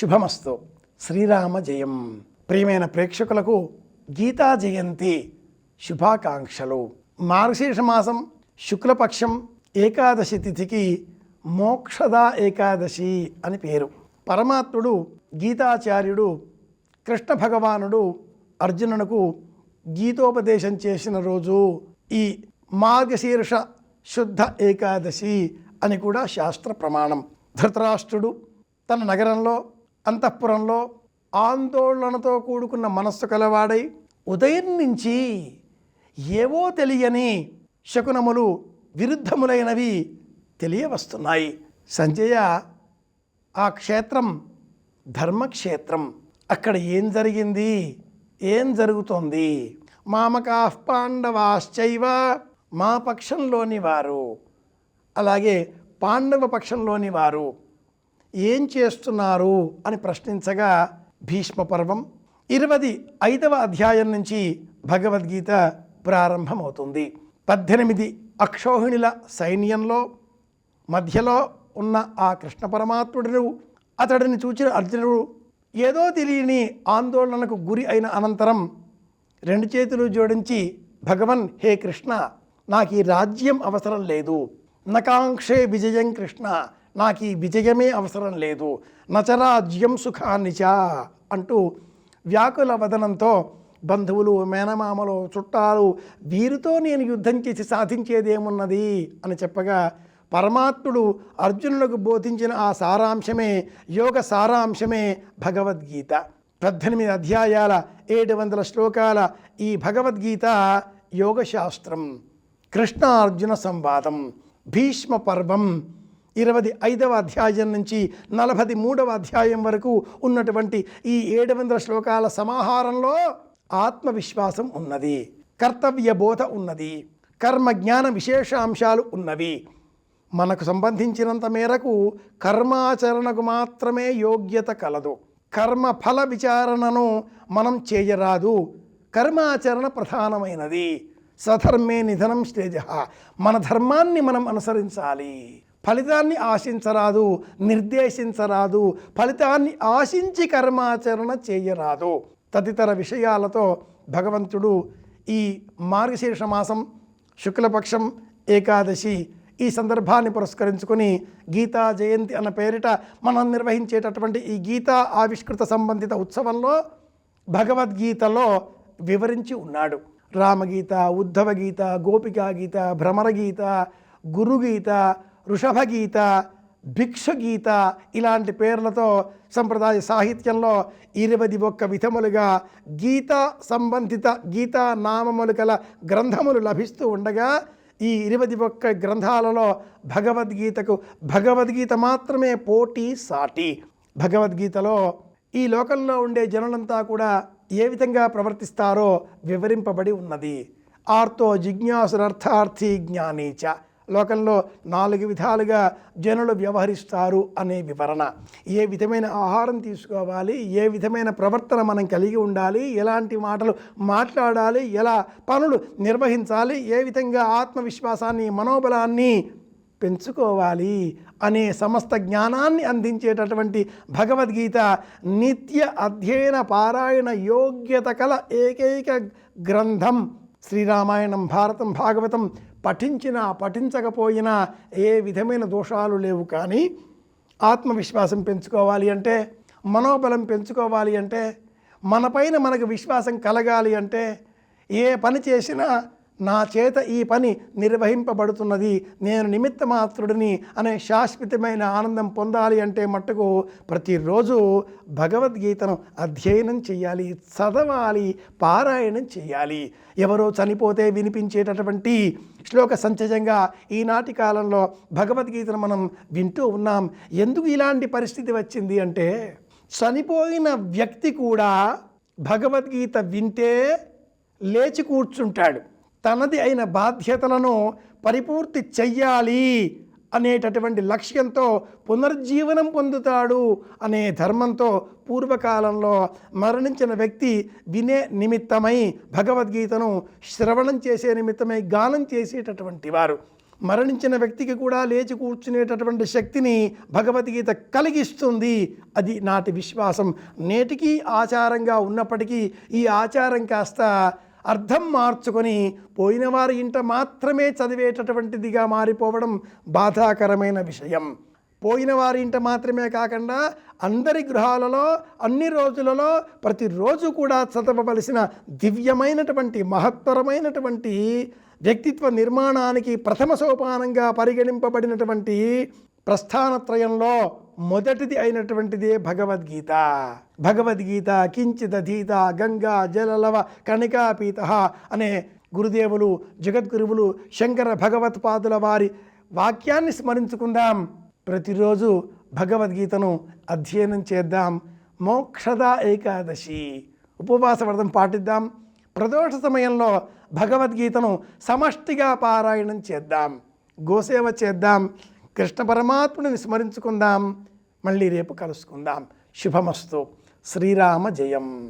శుభమస్తు. శ్రీరామ జయం. ప్రియమైన ప్రేక్షకులకు గీతా జయంతి శుభాకాంక్షలు. మార్గశీర్ష మాసం శుక్లపక్షం ఏకాదశి తిథికి మోక్షద ఏకాదశి అని పేరు. పరమాత్ముడు గీతాచార్యుడు కృష్ణ భగవానుడు అర్జునునకు గీతోపదేశం చేసిన రోజు ఈ మార్గశీర్ష శుద్ధ ఏకాదశి అని కూడా శాస్త్ర ప్రమాణం. ధృతరాష్ట్రుడు తన నగరంలో అంతఃపురంలో ఆందోళనతో కూడుకున్న మనస్సు కలవాడై ఉదయం నుంచి ఏవో తెలియని శకునములు విరుద్ధములైనవి తెలియవస్తున్నాయి. సంజయ, ఆ క్షేత్రం ధర్మక్షేత్రం. అక్కడ ఏం జరిగింది, ఏం జరుగుతోంది? మామకాః పాండవాశ్చైవ, మా పక్షంలోని వారు అలాగే పాండవ పక్షంలోని వారు ఏం చేస్తున్నారు అని ప్రశ్నించగా భీష్మ పర్వం 25వ అధ్యాయం నుంచి భగవద్గీత ప్రారంభమవుతుంది. 18 అక్షౌహిణుల సైన్యంలో మధ్యలో ఉన్న ఆ కృష్ణ పరమాత్ముడు అతడిని చూచిన అర్జునుడు ఏదో తెలియని ఆందోళనకు గురి అయిన అనంతరం 2 చేతులు జోడించి, భగవన్, హే కృష్ణ, నాకు ఈ రాజ్యం అవసరం లేదు. నకాంక్షే విజయం కృష్ణ, నాకు ఈ విజయమే అవసరం లేదు. నచరాజ్యం సుఖాన్నిచ అంటూ వ్యాకుల వదనంతో బంధువులు, మేనమామలు, చుట్టాలు వీరితో నేను యుద్ధం చేసి సాధించేదేమున్నది అని చెప్పగా పరమాత్ముడు అర్జునులకు బోధించిన ఆ సారాంశమే, యోగ సారాంశమే భగవద్గీత. 18 అధ్యాయాల 700 శ్లోకాల ఈ భగవద్గీత యోగశాస్త్రం. కృష్ణ అర్జున సంవాదం, భీష్మ పర్వం 25వ అధ్యాయం నుంచి 43వ అధ్యాయం వరకు ఉన్నటువంటి ఈ 700 శ్లోకాల సమాహారంలో ఆత్మవిశ్వాసం ఉన్నది, కర్తవ్య బోధ ఉన్నది, కర్మ జ్ఞాన విశేషాంశాలు ఉన్నవి. మనకు సంబంధించినంత మేరకు కర్మాచరణకు మాత్రమే యోగ్యత కలదు. కర్మ ఫల విచారణను మనం చేయరాదు. కర్మాచరణ ప్రధానమైనది. సధర్మే నిధనం శ్రేజ. మన ధర్మాన్ని మనం అనుసరించాలి. ఫలితాన్ని ఆశించరాదు, నిర్దేశించరాదు. ఫలితాన్ని ఆశించి కర్మాచరణ చేయరాదు. తదితర విషయాలతో భగవంతుడు ఈ మార్గశీర్ష మాసం శుక్లపక్షం ఏకాదశి ఈ సందర్భాన్ని పురస్కరించుకొని గీతా జయంతి అన్న పేరిట మనం నిర్వహించేటటువంటి ఈ గీతా ఆవిష్కృత సంబంధిత ఉత్సవంలో భగవద్గీతలో వివరించి ఉన్నాడు. రామగీత, ఉద్ధవగీత, గోపికాగీత, భ్రమరగీత, గురుగీత, వృషభగీత, భిక్షుగీత ఇలాంటి పేర్లతో సంప్రదాయ సాహిత్యంలో 21 విధములుగా గీతా సంబంధిత గీతా నామములు గల గ్రంథములు లభిస్తూ ఉండగా ఈ 21 గ్రంథాలలో భగవద్గీత మాత్రమే పోటీ సాటి. భగవద్గీతలో ఈ లోకంలో ఉండే జనులంతా కూడా ఏ విధంగా ప్రవర్తిస్తారో వివరింపబడి ఉన్నది. ఆర్తో జిజ్ఞాసురర్థార్థి జ్ఞానీచ. లోకంలో 4 విధాలుగా జనులు వ్యవహరిస్తారు అనే వివరణ. ఏ విధమైన ఆహారం తీసుకోవాలి, ఏ విధమైన ప్రవర్తన మనం కలిగి ఉండాలి, ఎలాంటి మాటలు మాట్లాడాలి, ఎలా పనులు నిర్వహించాలి, ఏ విధంగా ఆత్మవిశ్వాసాన్ని, మనోబలాన్ని పెంచుకోవాలి అనే సమస్త జ్ఞానాన్ని అందించేటటువంటి భగవద్గీత నిత్య అధ్యయన పారాయణ యోగ్యత కల ఏకైక గ్రంథం. శ్రీరామాయణం, భారతం, భాగవతం పఠించినా పఠించకపోయినా ఏ విధమైన దోషాలు లేవు. కానీ ఆత్మవిశ్వాసం పెంచుకోవాలి అంటే, మనోబలం పెంచుకోవాలి అంటే, మనపైన మనకు విశ్వాసం కలగాలి అంటే, ఏ పని చేసినా నా చేత ఈ పని నిర్వహింపబడుతున్నది, నేను నిమిత్త మాత్రుడిని అనే శాశ్వతమైన ఆనందం పొందాలి అంటే మట్టుకు ప్రతిరోజు భగవద్గీతను అధ్యయనం చేయాలి, చదవాలి, పారాయణం చేయాలి. ఎవరో చనిపోతే వినిపించేటటువంటి శ్లోక సంచయంగా ఈనాటి కాలంలో భగవద్గీతను మనం వింటూ ఉన్నాం. ఎందుకు ఇలాంటి పరిస్థితి వచ్చింది అంటే, చనిపోయిన వ్యక్తి కూడా భగవద్గీత వింటే లేచి కూర్చుంటాడు. తనది అయిన బాధ్యతలను పరిపూర్తి చెయ్యాలి అనేటటువంటి లక్ష్యంతో పునర్జీవనం పొందుతాడు అనే ధర్మంతో పూర్వకాలంలో మరణించిన వ్యక్తి వినే నిమిత్తమై భగవద్గీతను శ్రవణం చేసే నిమిత్తమై గానం చేసేటటువంటి వారు. మరణించిన వ్యక్తికి కూడా లేచి కూర్చునేటటువంటి శక్తిని భగవద్గీత కలిగిస్తుంది. అది నాటి విశ్వాసం. నేటికి ఆచారంగా ఉన్నప్పటికీ ఈ ఆచారం కాస్త అర్థం మార్చుకొని పోయిన వారి ఇంట మాత్రమే చదివేటటువంటిదిగా మారిపోవడం బాధాకరమైన విషయం. పోయిన వారి ఇంట మాత్రమే కాకుండా అందరి గృహాలలో అన్ని రోజులలో ప్రతిరోజు కూడా చదవవలసిన దివ్యమైనటువంటి మహత్తరమైనటువంటి వ్యక్తిత్వ నిర్మాణానికి ప్రథమ సోపానంగా పరిగణింపబడినటువంటి ప్రస్థానత్రయంలో మొదటిది అయినటువంటిదే భగవద్గీత. భగవద్గీత కించిదధీత గంగా జలలవ కణికాపీత అనే గురుదేవులు జగద్గురువులు శంకర భగవత్పాదుల వారి వాక్యాన్ని స్మరించుకుందాం. ప్రతిరోజు భగవద్గీతను అధ్యయనం చేద్దాం. మోక్షద ఏకాదశి ఉపవాస వ్రతం పాటిద్దాం. ప్రదోష సమయంలో భగవద్గీతను సమష్టిగా పారాయణం చేద్దాం. గోసేవ చేద్దాం. కృష్ణ పరమాత్ముని స్మరించుకుందాం. మళ్ళీ రేపు కలుసుకుందాం. శుభమస్తు. శ్రీరామ జయం.